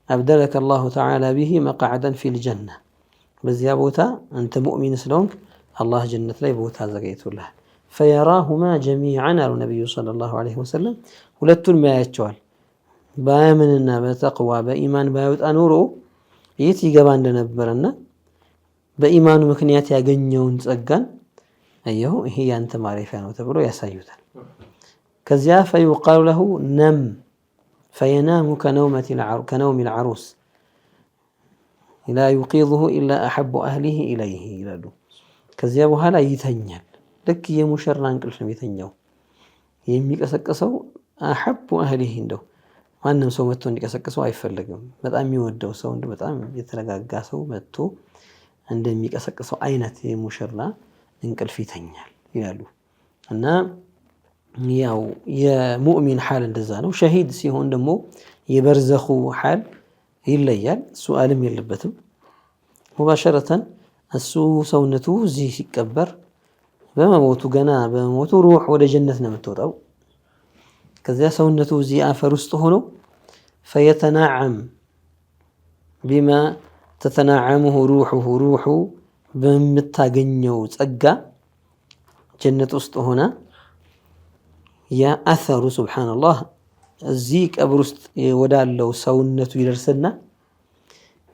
አብደለከ አላሁ ተዓላ ቢሂ መቅዐደን ፊል ጀና በዚያ ቦታ አንተ ሙእሚን ስለሆንክ አላህ ጀነት ላይ ቦታ አዘጋጅቶልሃል فيراهما جميعا على النبي صلى الله عليه وسلم ሁለቱን ያያቸዋል በአማንና በተቅዋ በኢማን ባይወጣ ኖሮ የት ይገባ እንደነበርና በኢማኑ ምክንያት ያገኘውን ጸጋን አየሁ ይሄ ያንተ ማረፊያ ነው ተብሎ ያሳዩታል ከዚያ فيقال له نم فينام كنوم العروس لا يوقظه إلا أحب أهله إليه ይላሉ ከዚያ በኋላ ይተኛል ልክ የሙሽራ እንቅልፍ ነው የተኛው የሚቀሰቀሰው أحب أهله እንደው ማንም ሰው መጥቶ እንዲቀሰቅሰው አይፈልግም በጣም የሚወደው ሰው እንደው በጣም የተረጋጋ ሰው መጥቶ እንደሚቀሰቅሰው አይነት የሙሽራ እንቅልፍ ይተኛል ይላሉ እና ያው የሙእሚን ሐል እንደዛ ነው ሸሂድ ሲሆን ደግሞ የበርዘኹ ሐል ይለያል ሱአልም የለበትም ሙባሸረተን እሱ ሰውነቱ እዚህ ሲቀበር በመሞቱ ገና በመሞቱ ሩህ ወደ ጀነት ነው የምትወጣው ከዚያ ሰውነቱ እዚህ አፈር ውስጥ ሆኖ فيتنعم بما تتنعمه روحه በምታገኘው ጸጋ ጀነት ውስጥ ሆና ያ አثሩ ሱብሃንአላህ እዚህ ቀብር ውስጥ ወዳለው ሰውነቱ ይደርስና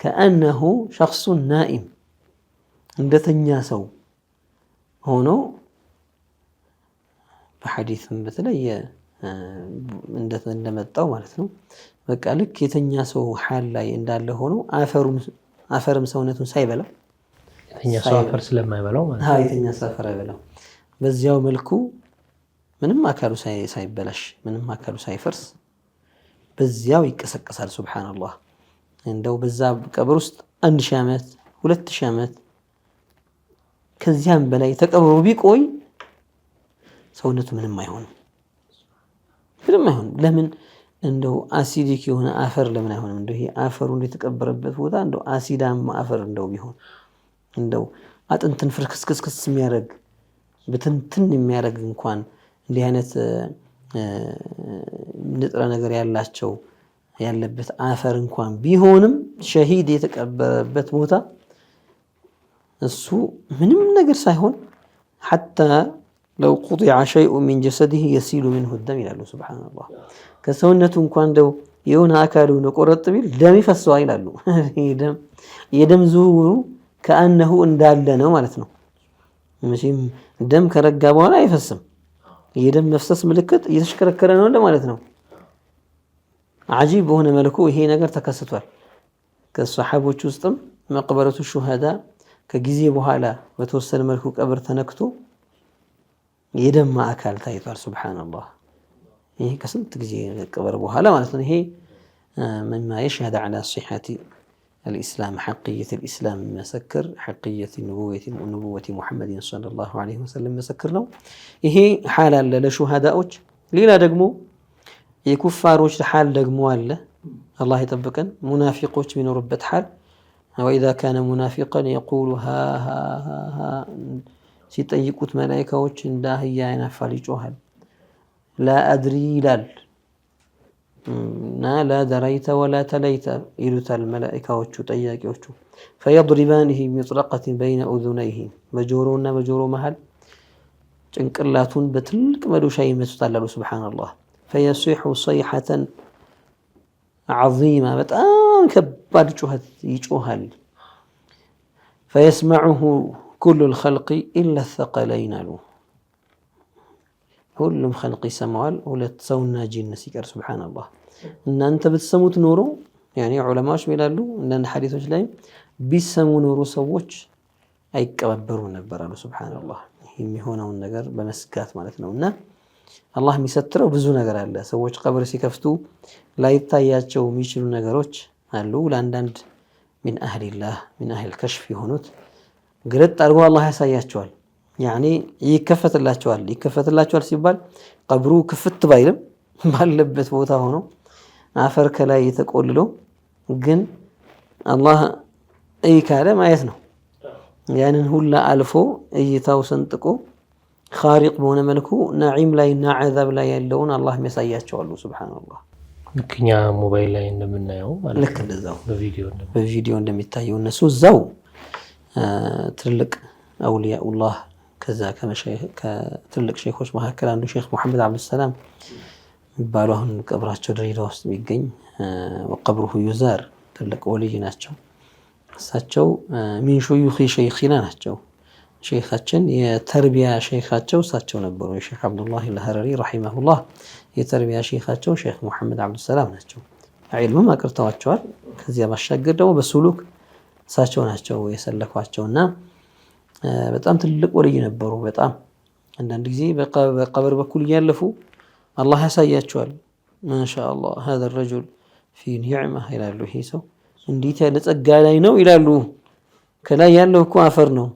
كأنه شخص نائم እንደተኛ ሰው ሆኖ በሐዲስም በተለየ እንደመጣው ማለት ነው በቃ ልክ የተኛ ሰው ሐል ላይ እንዳለ ሆኖ አፈርም ሰውነቱን ሳይበላ የተኛ ሰው አፈር ስለማይበላው ማለት ነው የተኛ ሰው አፈር አይበላው በዚያው መልኩ ምንም አካሉ ሳይበላሽ ምንም አካሉ ሳይፈርስ በዚያው ይቀሰቀሳል ሱብሃንአላህ እንደው በዛ ቀብር ውስጥ 1000 ዓመት 2000 ዓመት ከዚያም በላይ ተቀብሮ ቢቆይ ሰውነቱ ምንም አይሆንም ለምን እንደው አሲዲክ የሆነ አፈር ለምን አይሆንም እንደው ይሄ አፈሩ እንደተቀበረበት ቦታ እንደው አሲዳማ አፈር እንደው ቢሆን እንደው አጥንትን ፍርክስክስክስ የሚያደርግ በትንትን የሚያደርግ እንኳን እንዲህ አይነት ንጥረ ነገር ያለበት አፈር እንኳን ቢሆንም ሸሂድ የተቀበረበት ቦታ እሱ ምንም ነገር ሳይሆን حتى لو قطع شيء من جسده يسيل منه الدم ይላሉ ሱብሃንአላህ ከሰውነቱ እንኳን እንደው የሆነ አካሉ ነው ቆረጥ ቢል ደም ይፈሰዋል ይላሉ የደም ዝውውሩ كأنه እንዳለ ነው ማለት ነው መቼም ደም ከረጋ በኋላ አይፈስም የደም መፍሰስ ምልክት እየተሽከረከረ ነው እንደማለት ነው عجيب በሆነ መልኩ ይሄ ነገር ተከስቷል ከሷሐቦች ውስጥም መቅበረቱ ሹሃዳ ከጊዜ በኋላ በተወሰነ መልኩ ቀብር ተነክቶ የደም አካል ታይቷል ሱብሃንአላህ ይሄ ከስንት ጊዜ ቀብር በኋላ ማለት ነው ይሄ مما يشهد على صحة الإسلام حقية الإسلام مسكر حقية نبوة محمد صلى الله عليه وسلم مسكر ነው ይሄ حال ለሹሃዳዎች ሌላ ደግሞ የኩፋሮች حال ደግሞ አለ الله يطبقن منافقوش من رب حال وإذا كان منافقا يقول ها ها ها ها سيطيقوت ملائكوش انداهي ينفع جوهل لا أدري لال لا دريت ولا تليت إلوت الملائكوش طياقوش فيضربانه بمطرقة بين أذنيه مجورو محل ጭንቅላቱን በትልቅ መዶሻ ይመቱታል سبحان الله فيصيح صيحة عظيمة በጣም ከባድ ጩኸት ይጮሃል فيسمعه كل الخلق إلا الثقلين له ሁሉም خلق ይሰማዋል ሁለት ሰውና ጂን ሲቀር سبحان الله እናንተ ብትሰሙት ኖሮ يعني ዑለማዎች ይላሉ እንደነ ሐዲሶች ላይ ቢሰሙ ኖሮ ሰዎች አይቀበሩ ነበር አሉ سبحان الله የሚሆነውን ነገር በመስጋት ማለት ነውና አላህ የሚሰትረው ብዙ ነገር አለ ሰዎች ቀብር ሲከፍቱ ላይታያቸው የሚችሉ ነገሮች አሉ ለአንዳንድ من أهل الله من أهل الكشف የሆኑት ግልጥ አድርጎ አላህ ያሳያቸዋል يعني ይከፈትላቸዋል ሲባል ቀብሩ ክፍት ባይልም ባለበት ቦታ ሆኖ አፈር ከላይ የተቆልሎ ግን አላህ ካለ ማየት ነው ያንን ሁላ አልፎ እይታው ሰንጥቆ خارق በሆነ መልኩ ነዒም ላይና ዓዛብ ላይ ያለውን አላህ የሚያሳያቸዋል ሱብሃንአላህ ልክኛ ሞባይል ላይ እንደምናየው ማለት ልክ እንደዛው በቪዲዮ እንደሚታየው እነሱ እዛው ትልቅ አውሊያኡላህ ከዛ ከትልቅ ሼኾች መካከል አንዱ ሼኽ መሐመድ አብዱሰላም ይባሉ አሁን ቀብራቸው ድሬዳዋ ውስጥ የሚገኝ ወቀብሩሁ ዩዛር ትልቅ ወልይ ናቸው እሳቸው ሚን ሹዩኺ ሸይኺና ናቸው ሼኻችን የተርቢያ ሼኻቸው እሳቸው ነበሩ ሼኽ አብዱላህ አልሐረሪ ረሂመሁላህ የተርቢያ ሼኻቸው ሼኽ መሐመድ አብዱሰላም ናቸው ዒልምም አቅርተዋቸዋል ከዚያ ባሻገር ደግሞ በሱሉክ እሳቸው ናቸው የሰለፏቸውና በጣም ትልቅ ወልይ ነበሩ በጣም አንዳንድ ጊዜ በቀብር በኩል ያለፉ አላህ ያሳያቸዋል ማሻአላህ هذا الرجل في نعمه ይላሉ ይሄ ሰው እንዴት ያለ ጸጋ ላይ ነው ይላሉ ከላይ ያለው እኮ አፈር ነው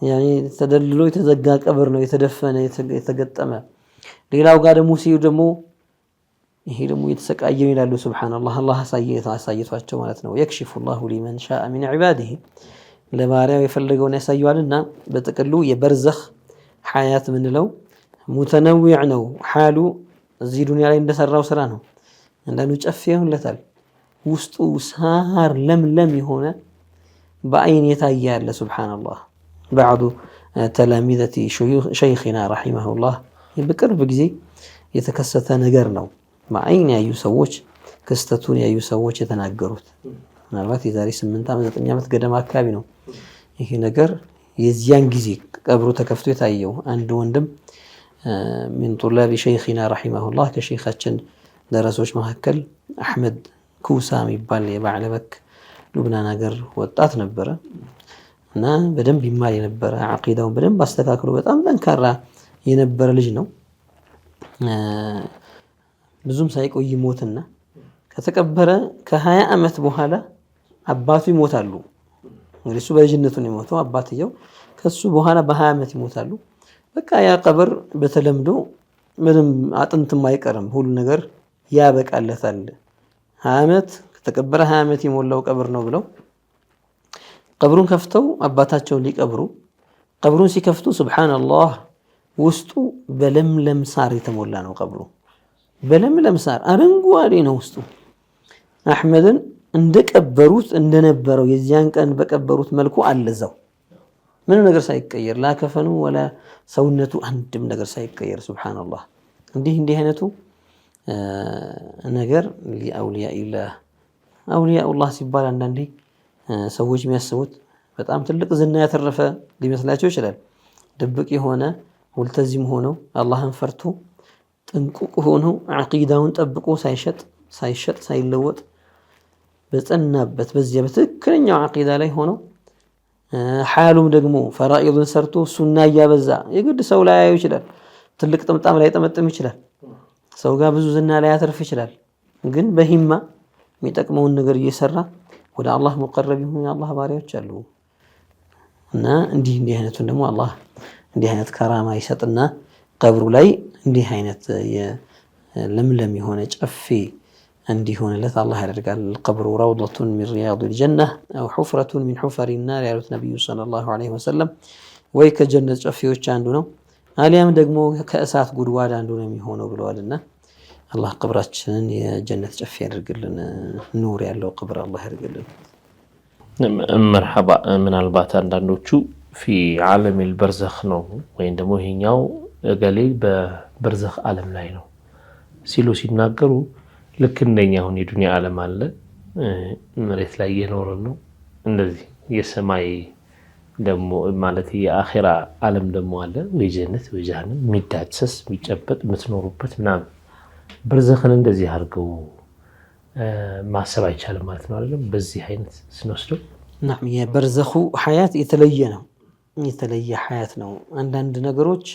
يعني ተደልሎ የተዘጋ ቀብር ነው የተደፈነ የተገጠመ ሌላው ጋር ደግሞ ሲዩ ደግሞ ይሄ ደግሞ የተሰቃየው ይላሉ ሱብሃንአላህ አላህ አሳይቷቸው ማለት ነው يكشف الله لمن شاء من عباده ለባሪያው የፈለገውን ያሳየዋልና በጥቅሉ የበርዘኽ ሐያት ምንለው ሙተነዊዕ ነው ሐሉ እዚህ ዱንያ ላይ እንደሰራው ስራ ነው እንደኑ ጨፍ ይሆንለታል ውስጡ ሳር ለምለም የሆነ በአይን የታየ ያለ ሱብሃንአላህ بعض تلامذة شيخنا رحمه الله በቅርብ ጊዜ የተከሰተ ነገር ነው በአይን ያዩ ሰዎች ክስተቱን ያዩ ሰዎች የተናገሩት ምናልባት የዛሬ 8 ዓመት 9 ዓመት ገደማ አካባቢ ነው ይሄ ነገር የዚያን ጊዜ ቀብሩ ተከፍቶ የታየው አንድ ወንድም من طلاب شيخنا رحمه الله ከሼኻችን ደረሶች መካከል አህመድ ኩሳም ይባል የባዕለበክ ሉብናን ሀገር ወጣት ነበረ እና በደንብ ይማር የነበረ አቂዳውን በደንብ አስተካክሎ በጣም ጠንካራ የነበረ ልጅ ነው ብዙም ሳይቆይ ሞትና ከተቀበረ ከ20 ዓመት በኋላ አባቱ ይሞታሉ እንግዲህ እሱ በልጅነቱ ነው የሞተው አባትየው ከሱ በኋላ በ20 ዓመት ይሞታሉ በቃ ያ ቀብር በተለምዶ ምንም አጥንትም አይቀርም ሁሉ ነገር ያበቃለታል 20 ዓመት ከተቀበረ 20 ዓመት የሞላው ቀብር ነው ብለው ቀብሩን ከፍተው አባታቸውን ሊቀብሩ ቀብሩን ሲከፍቱ ሱብሃንአላህ ውስጡ በለምለም ሳር የተሞላ ነው ቀብሩ በለምለም ሳር አረንጓዴ ነው ውስጡ አህመድን እንደቀበሩት እንደነበረው የዚያን ቀን በቀበሩት መልኩ አለዛው ምንም ነገር ሳይቀየር ላከፈኑ ወላ ሰውነቱ አንድም ነገር ሳይቀየር ሱብሃንአላህ እንዲህ አይነቱ ነገር አውሊያኡላህ ሲባል አንዳንዴ ሰዎች የሚያስቡት በጣም ትልቅ ዝና ያተረፈ ሊመስላቸው ይችላል ድብቅ የሆነ ወልተዚም ሆነው አላህን ፈርቶ ጥንቁቅ ሆነው አቂዳውን ጠብቆ ሳይሸጥ ሳይለወጥ በጸናበት በዚያ በትክክለኛው አቂዳ ላይ ሆነው ሐሉም ደግሞ ፈራኢዱን ሰርቶ ሱና ያበዛ የግድ ሰው ላይ ያዩ ይችላል ትልቅ ጥምጣም ላይ ጠመጥም ይችላል ሰው ጋር ብዙ ዝና ላይ ያተርፍ ይችላል ግን በሂማ የሚጠቅመውን ነገር እየሰራ ወደ አላህ ሙቀረብ ይሁን አላህ ባሪያዎች አሉ እና እንዲህ አይነቱን ደግሞ አላህ እንዲህ አይነት ከራማ ይሰጥና ቀብሩ ላይ እንዲህ አይነት ለምለም የሆነ ጨፌ እንዲሆንለት አላህ ያደርጋል። ቀብሩ ረውደቱን ሚን ሪያዲል ጀነህ አው ሑፍረቱን ሚን ሑፈሪ ናር ያሉት ነቢዩ ሰለላሁ ዐለይሂ ወሰለም ወይ ከጀነት ጨፌዎች አንዱ ነው አሊያም ደግሞ ከእሳት ጉድጓድ አንዱ ነው የሚሆነው ብለዋልና አላህ ቀብራችንን የጀነት ጨፌ ያደርግልን። ኑር ያለው ቀብር አላህ ያደርግልን። መርሐባ። ምናልባት አንዳንዶቹ ፊ ዓለሚል በርዘኽ ነው ወይም ደግሞ ይሄኛው እገሌ በበርዘኽ ዓለም ላይ ነው ሲሉ ሲናገሩ ልክ እንደኛ አሁን የዱንያ ዓለም አለ መሬት ላይ እየኖርን ነው። እንደዚህ የሰማይ ደግሞ ማለት የአኺራ ዓለም ደግሞ አለ ወይ ጀነት ወይ ጀሃነም የሚዳሰስ የሚጨበጥ የምትኖሩበት ምናምን። በርዘኽን እንደዚህ አድርገው ማሰብ አይቻልም ማለት ነው አይደለም? በዚህ አይነት ስንወስደው ናም የበርዘኹ ሐያት የተለየ ነው፣ የተለየ ሐያት ነው። አንዳንድ ነገሮች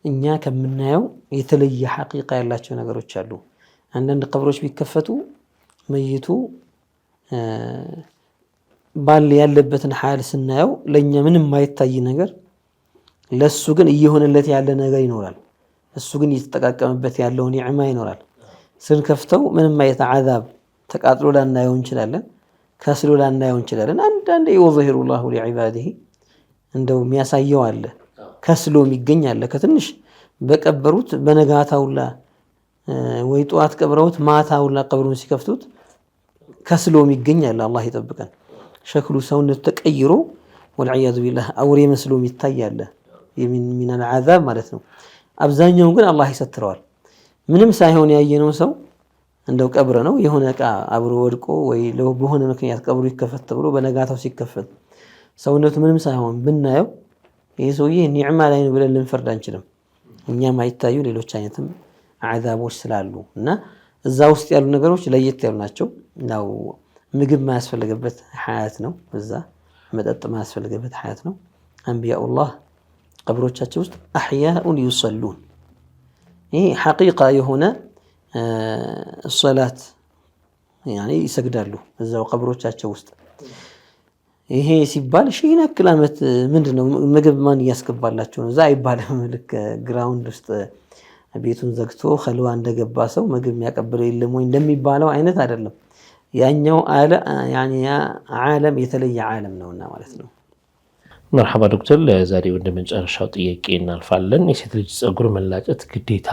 እኛ ከምናየው የተለየ ሐቂቃ ያላቸው ነገሮች አሉ። አንዳንድ ቀብሮች ቢከፈቱ መይቱ ባል ያለበትን ሐል ስናየው ለኛ ምንም የማይታይ ነገር ለሱ ግን እየሆነለት ያለ ነገር ይኖራል። እሱ ግን እየተጠቃቀመበት ያለው ኒዕማ ይኖራል። ስንከፍተው ምንም አይነት ዓዛብ ተቃጥሎ ላናየው እንችላለን፣ ከስሎ ላናየው እንችላለን። አንዳንዴ ወዘሂሩላሁ ሊዒባዲሂ እንደው የሚያሳየው አለ፣ ከስሎ የሚገኝ አለ። ከትንሽ በቀበሩት በነጋታውላ ወይ ጠዋት ቀብረውት ማታውላ ቀብሩን ሲከፍቱት ከስሎ የሚገኝ አለ። አላህ ይጠብቀን። ሸክሉ ሰውነት ተቀይሮ ወልዒያዙ ቢላህ አውሬ መስሎ የሚታይ አለ፣ ሚነል ዓዛብ ማለት ነው። አብዛኛውን ግን አላህ ይሰትረዋል። ምንም ሳይሆን ያየነው ሰው እንደው ቀብር ነው የሆነ እቃ አብሮ ወድቆ ወይ በሆነ ምክንያት ቀብሩ ይከፈት ተብሎ በነጋታው ሲከፈት ሰውነቱ ምንም ሳይሆን ብናየው ይሄ ሰውዬ ኒዕማ ላይ ነው ብለን ልንፈርድ አንችልም። እኛም አይታዩ ሌሎች አይነትም ዓዛቦች ስላሉ እና እዛ ውስጥ ያሉ ነገሮች ለየት ያሉ ናቸው። ያው ምግብ ማያስፈልገበት ሐያት ነው፣ እዛ መጠጥ ማያስፈልገበት ሐያት ነው። አንቢያኡላህ ቀብሮቻቸው ውስጥ አሕያኡን ዩሰሉን ይሄ ሐቂቃ የሆነ ሶላት ያኒ ይሰግዳሉ እዛው ቀብሮቻቸው ውስጥ። ይሄ ሲባል ሺህ ያክል ዓመት ምንድነው ምግብ ማን እያስገባላቸው ነው? እዛ አይባልም። ልክ ግራውንድ ውስጥ ቤቱን ዘግቶ ኸልዋ እንደገባ ሰው ምግብ የሚያቀብለው የለም ወይ እንደሚባለው አይነት አይደለም። ያኛው ዓለም የተለየ ዓለም ነውና ማለት ነው። መርሐባ ዶክተር፣ ለዛሬ ወደ መጨረሻው ጥያቄ እናልፋለን። የሴት ልጅ ፀጉር መላጨት ግዴታ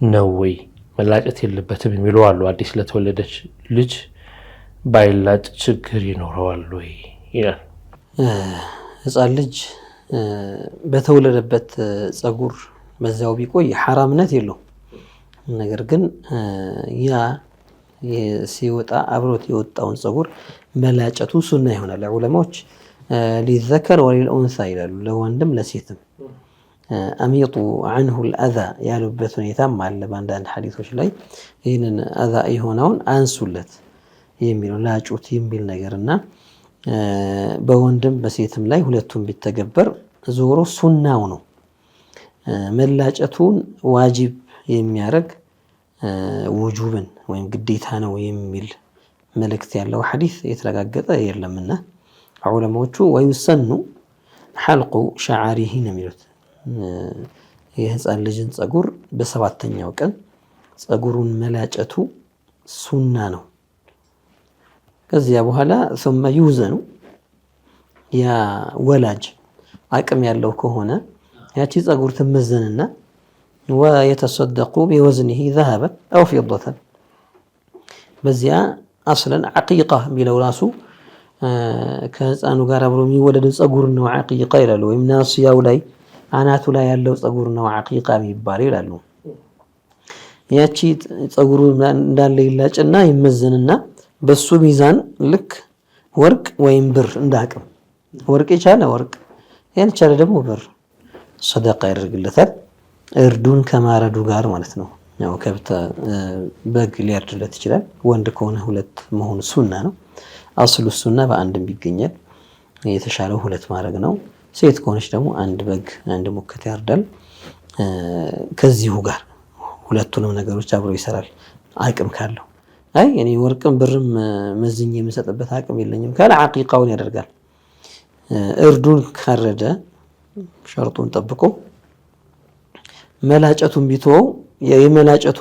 ነው ወይ? መላጨት የለበትም የሚሉ አሉ። አዲስ ለተወለደች ልጅ ባይላጭ ችግር ይኖረዋል ወይ ይላል። ህፃን ልጅ በተወለደበት ፀጉር በዛው ቢቆይ ሐራምነት የለውም። ነገር ግን ያ ሲወጣ አብሮት የወጣውን ፀጉር መላጨቱ ሱና ይሆናል። ዑለማዎች ሊዘከር ወሊልኡንሳ ይላሉ፣ ለወንድም ለሴትም። አሚጡ አንሁ ልአዛ ያሉበት ሁኔታም አለ በአንዳንድ ሐዲሶች ላይ ይህንን አዛ የሆነውን አንሱለት የሚለው ላጩት የሚል ነገርና በወንድም በሴትም ላይ ሁለቱም ቢተገበር ዞሮ ሱናው ነው። መላጨቱን ዋጅብ የሚያደርግ ውጁብን ወይም ግዴታ ነው የሚል መልእክት ያለው ሐዲስ የተረጋገጠ የለምና ዑለማዎቹ ወይሰኑ ሐልቁ ሸዓሪሂ ነው የሚሉት። የህፃን ልጅን ፀጉር በሰባተኛው ቀን ፀጉሩን መላጨቱ ሱና ነው። ከዚያ በኋላ ثم يوزن ያ ወላጅ አቅም ያለው ከሆነ ያቺ ፀጉር ትመዘንና ወየተሰደቁ ቢወዝኒሂ ذهبا أو فضة በዚያ አስለን ዓቂቃ የሚለው ራሱ ከህፃኑ ጋር አብሮ የሚወለድ ፀጉር ነው ዓቂቃ ይላሉ። ወይም ናስያው ላይ አናቱ ላይ ያለው ፀጉር ነው ዓቂቃ የሚባል ይላሉ። ያቺ ፀጉሩ እንዳለ ይላጭና ይመዘንና በሱ ሚዛን ልክ ወርቅ ወይም ብር እንዳቅም ወርቅ የቻለ ወርቅ ያልቻለ ደግሞ ብር ሰደቃ ያደርግለታል። እርዱን ከማረዱ ጋር ማለት ነው። ያው ከብት በግ ሊያርድለት ይችላል። ወንድ ከሆነ ሁለት መሆኑ ሱና ነው። አስሉ ሱና በአንድም ይገኛል። የተሻለው ሁለት ማድረግ ነው። ሴት ከሆነች ደግሞ አንድ በግ አንድ ሙከት ያርዳል። ከዚሁ ጋር ሁለቱንም ነገሮች አብሮ ይሰራል አቅም ካለው። አይ እኔ ወርቅም ብርም መዝኝ የምሰጥበት አቅም የለኝም ካለ ዓቂቃውን ያደርጋል። እርዱን ካረደ ሸርጡን ጠብቆ መላጨቱን ቢተወው የመላጨቱ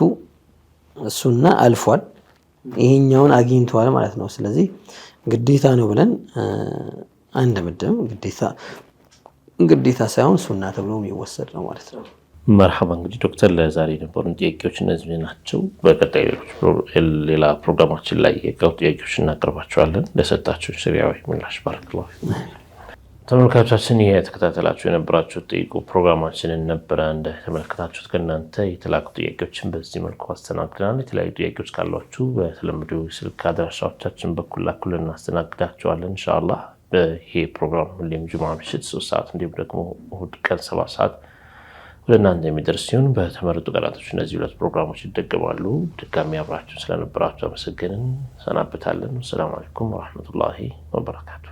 ሱና አልፏል። ይሄኛውን አግኝቷል ማለት ነው። ስለዚህ ግዴታ ነው ብለን አንደምድም። ግዴታ ሳይሆን ሱና ተብሎ የሚወሰድ ነው ማለት ነው። መርሐባ። እንግዲህ ዶክተር ለዛሬ የነበሩን ጥያቄዎች እነዚህ ናቸው። በቀጣይ ሌላ ፕሮግራማችን ላይ የቀሩ ጥያቄዎች እናቀርባቸዋለን። ለሰጣችሁን ሰብአዊ ምላሽ ባረክላሁ። ተመልካቾቻችን የተከታተላችሁ የነበራችሁ ጠይቁ ፕሮግራማችንን ነበረ። እንደተመለከታችሁት ከእናንተ የተላኩ ጥያቄዎችን በዚህ መልኩ አስተናግደናል። የተለያዩ ጥያቄዎች ካሏችሁ በተለምዶ ስልክ አድራሻዎቻችን በኩል ላኩልን፣ እናስተናግዳቸዋለን ኢንሻአላህ። በይሄ ፕሮግራም ሁሌም ጁምዓ ምሽት 3 ሰዓት እንዲሁም ደግሞ እሁድ ቀን 7 ሰዓት ወደ እናንተ የሚደርስ ሲሆን በተመረጡ ቀናቶች እነዚህ ሁለት ፕሮግራሞች ይደገማሉ። ድጋሚ አብራችሁን ስለነበራችሁ አመሰግንን፣ ሰናበታለን። ሰላም አለይኩም ወራህመቱላሂ ወበረካቱ።